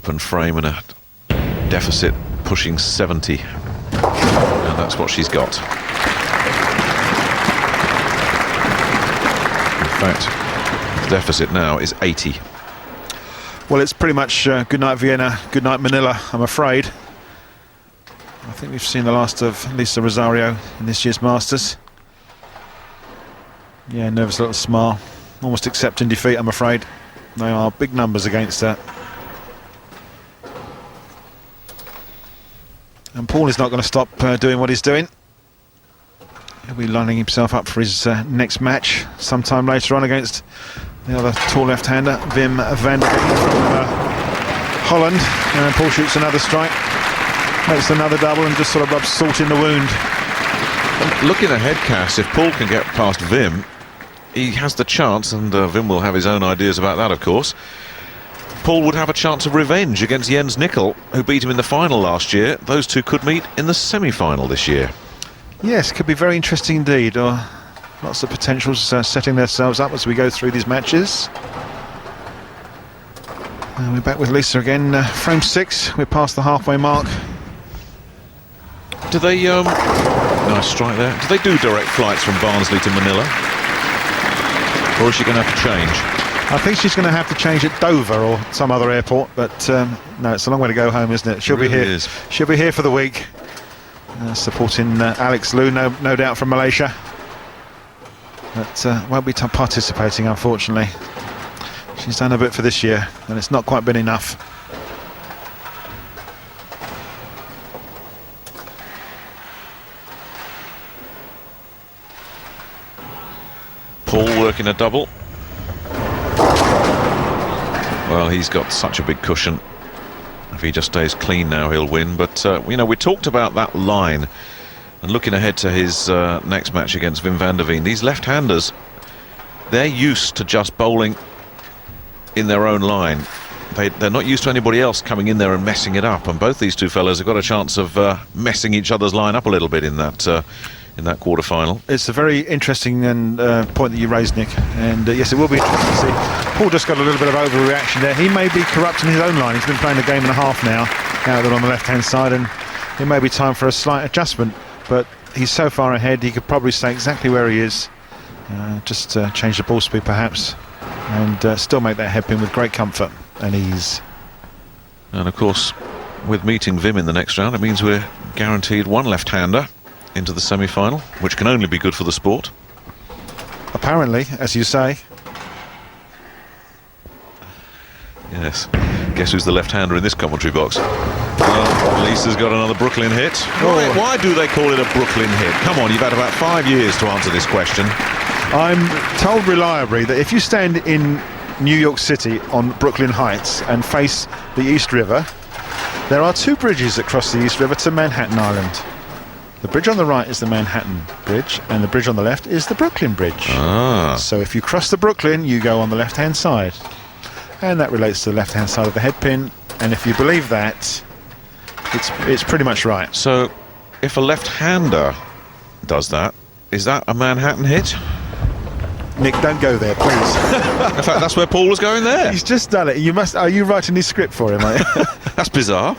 open frame and a deficit pushing 70. And that's what she's got. In fact, the deficit now is 80. Well, it's pretty much good night Vienna, good night Manila, I'm afraid. I think we've seen the last of Lisa Rosario in this year's Masters. Yeah, nervous little smile. Almost accepting defeat, I'm afraid. They are big numbers against her. And Paul is not going to stop doing what he's doing. He'll be lining himself up for his next match sometime later on against the other tall left-hander, Wim van der Veen from Holland. And Paul shoots another strike, makes another double and just sort of rubs salt in the wound. Looking ahead, Cass, if Paul can get past Wim, he has the chance, and Wim will have his own ideas about that, of course. Paul would have a chance of revenge against Jens Nickel, who beat him in the final last year. Those two could meet in the semi-final this year. Yes, could be very interesting indeed. Lots of potentials setting themselves up as we go through these matches. We're back with Lisa again, frame 6. We're past the halfway mark. Do they, nice strike there. Do they do direct flights from Barnsley to Manila? Or is she going to have to change? I think she's going to have to change at Dover or some other airport, but no, it's a long way to go home, isn't it? She'll be here. She'll be here for the week, supporting Alex Liu, no doubt, from Malaysia, but won't be participating, unfortunately. She's done a bit for this year, and it's not quite been enough. Paul working a double. Well, he's got such a big cushion. If he just stays clean now, he'll win. But, you know, we talked about that line. And looking ahead to his next match against Wim van der Veen, these left-handers, they're used to just bowling in their own line. They're not used to anybody else coming in there and messing it up. And both these two fellas have got a chance of messing each other's line up a little bit in that quarter-final. It's a very interesting point that you raised, Nick, and yes, it will be interesting to see. Paul just got a little bit of overreaction there. He may be corrupting his own line. He's been playing a game and a half now there on the left-hand side, and it may be time for a slight adjustment, but he's so far ahead he could probably stay exactly where he is, just change the ball speed perhaps, and still make that hairpin with great comfort and ease. And of course, with meeting Wim in the next round, it means we're guaranteed one left-hander into the semi-final, which can only be good for the sport. Apparently, as you say. Yes. Guess who's the left-hander in this commentary box? Well, Lisa's got another Brooklyn hit. Why do they call it a Brooklyn hit? Come on, you've had about 5 years to answer this question. I'm told reliably that if you stand in New York City on Brooklyn Heights and face the East River, there are two bridges that cross the East River to Manhattan Island. The bridge on the right is the Manhattan Bridge, and the bridge on the left is the Brooklyn Bridge. So if you cross the Brooklyn, you go on the left-hand side. And that relates to the left-hand side of the headpin, and if you believe that, it's pretty much right. So if a left-hander does that, is that a Manhattan hit? Nick, don't go there, please. In fact, that's where Paul was going there. He's just done it. Are you writing this script for him, mate? That's bizarre.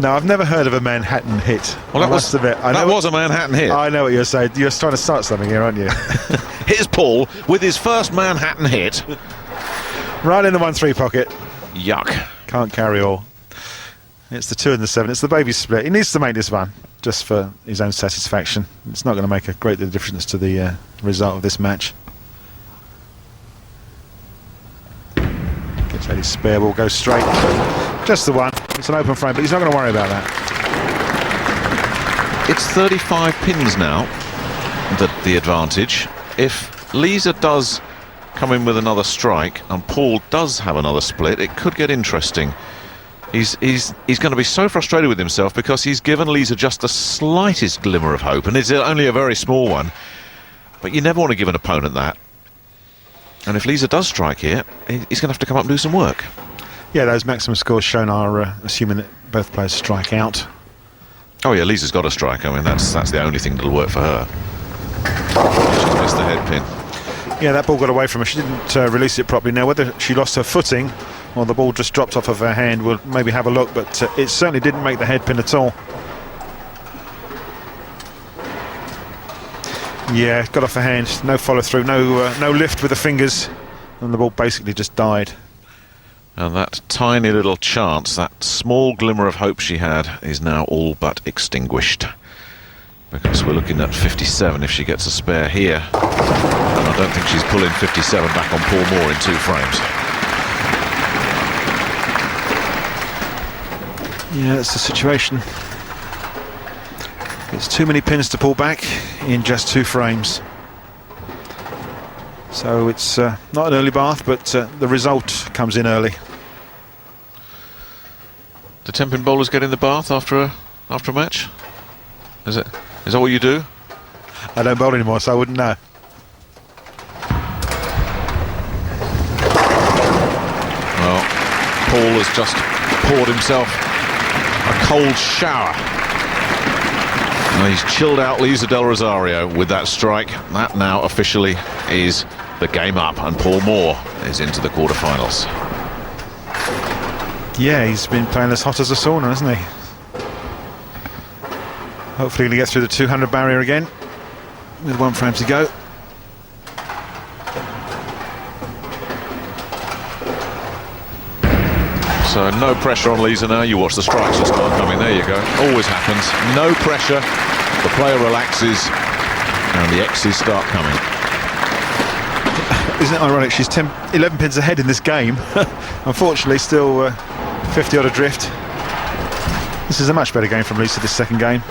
No, I've never heard of a Manhattan hit. Well, that was a Manhattan hit. I know what you're saying. You're trying to start something here, aren't you? Here's Paul with his first Manhattan hit. Right in the 1-3 pocket. Yuck. Can't carry all. It's the 2 and the 7. It's the baby split. He needs to make this one just for his own satisfaction. It's not going to make a great deal of difference to the result of this match. Gets ready, his spare ball goes straight. Just the one. It's an open frame, but he's not going to worry about that. It's 35 pins now, the advantage. If Lisa does come in with another strike and Paul does have another split, it could get interesting. He's going to be so frustrated with himself because he's given Lisa just the slightest glimmer of hope, and it's only a very small one. But you never want to give an opponent that. And if Lisa does strike here, he's going to have to come up and do some work. Yeah, those maximum scores shown are assuming that both players strike out. Oh yeah, Lisa's got a strike. I mean, that's the only thing that'll work for her. She's missed the head pin. Yeah, that ball got away from her. She didn't release it properly. Now, whether she lost her footing Well, the ball just dropped off of her hand. We'll maybe have a look, but it certainly didn't make the head pin at all. Yeah, got off her hand. No follow through, no lift with the fingers, and the ball basically just died. And that tiny little chance, that small glimmer of hope she had, is now all but extinguished. Because we're looking at 57 if she gets a spare here. And I don't think she's pulling 57 back on Paul Moore in 2 frames. Yeah, that's the situation. It's too many pins to pull back in just 2 frames. So it's not an early bath, but the result comes in early. Do 10-pin bowlers get in the bath after a match? Is that what you do? I don't bowl anymore, so I wouldn't know. Well, Paul has just poured himself a cold shower. And he's chilled out Lisa Del Rosario with that strike. That now officially is the game up, and Paul Moore is into the quarterfinals. Yeah, he's been playing as hot as a sauna, hasn't he? Hopefully he'll get through the 200 barrier again with 1 frame to go. So no pressure on Lisa now. You watch the strikes just start coming. There you go. Always happens. No pressure. The player relaxes and the X's start coming. Isn't it ironic? She's 11 pins ahead in this game. Unfortunately, still 50 odd adrift. This is a much better game from Lisa, this second game.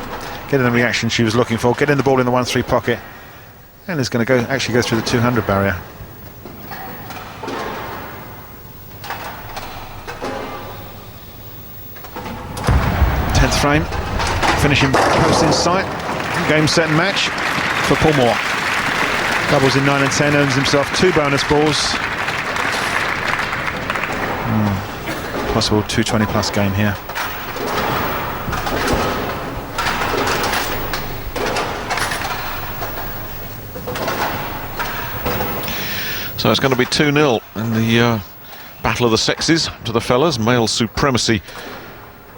Getting the reaction she was looking for, getting the ball in the 1-3 pocket, and is going to actually go through the 200 barrier. Frame, finishing post in sight. Game, set and match for Paul Moore. Doubles in 9 and 10, earns himself 2 bonus balls. Possible 220 plus game here. So it's going to be 2-0 in the battle of the sexes to the fellas. Male supremacy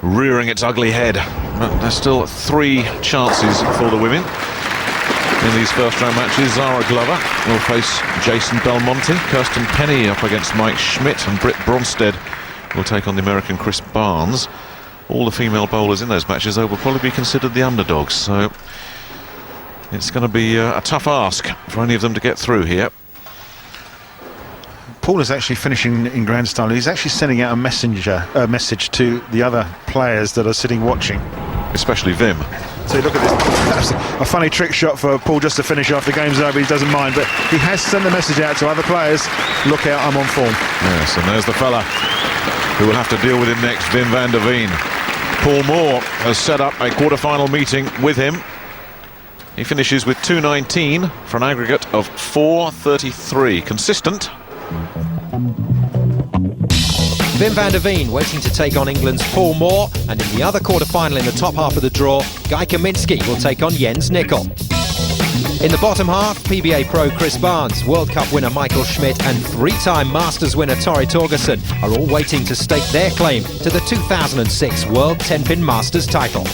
rearing its ugly head, but there's still 3 chances for the women in these first round matches. Zara Glover will face Jason Belmonte. Kirsten Penny up against Mike Schmidt, and Britt Bronsted will take on the American Chris Barnes. All the female bowlers in those matches, though, will probably be considered the underdogs, so it's going to be a tough ask for any of them to get through here. Paul is actually finishing in grand style. He's actually sending out a message to the other players that are sitting watching. Especially Vim. So look at this. That's a funny trick shot for Paul just to finish off. The game's over, he doesn't mind, but he has sent the message out to other players. Look out, I'm on form. Yes, and there's the fella who will have to deal with him next, Wim van der Veen. Paul Moore has set up a quarter-final meeting with him. He finishes with 219 for an aggregate of 433. Consistent. Wim van der Veen waiting to take on England's Paul Moore, and in the other quarter-final in the top half of the draw, Guy Kaminski will take on Jens Nicol. In the bottom half, PBA pro Chris Barnes, World Cup winner Michael Schmidt and 3-time Masters winner Torrey Torgerson are all waiting to stake their claim to the 2006 World 10-Pin Masters title.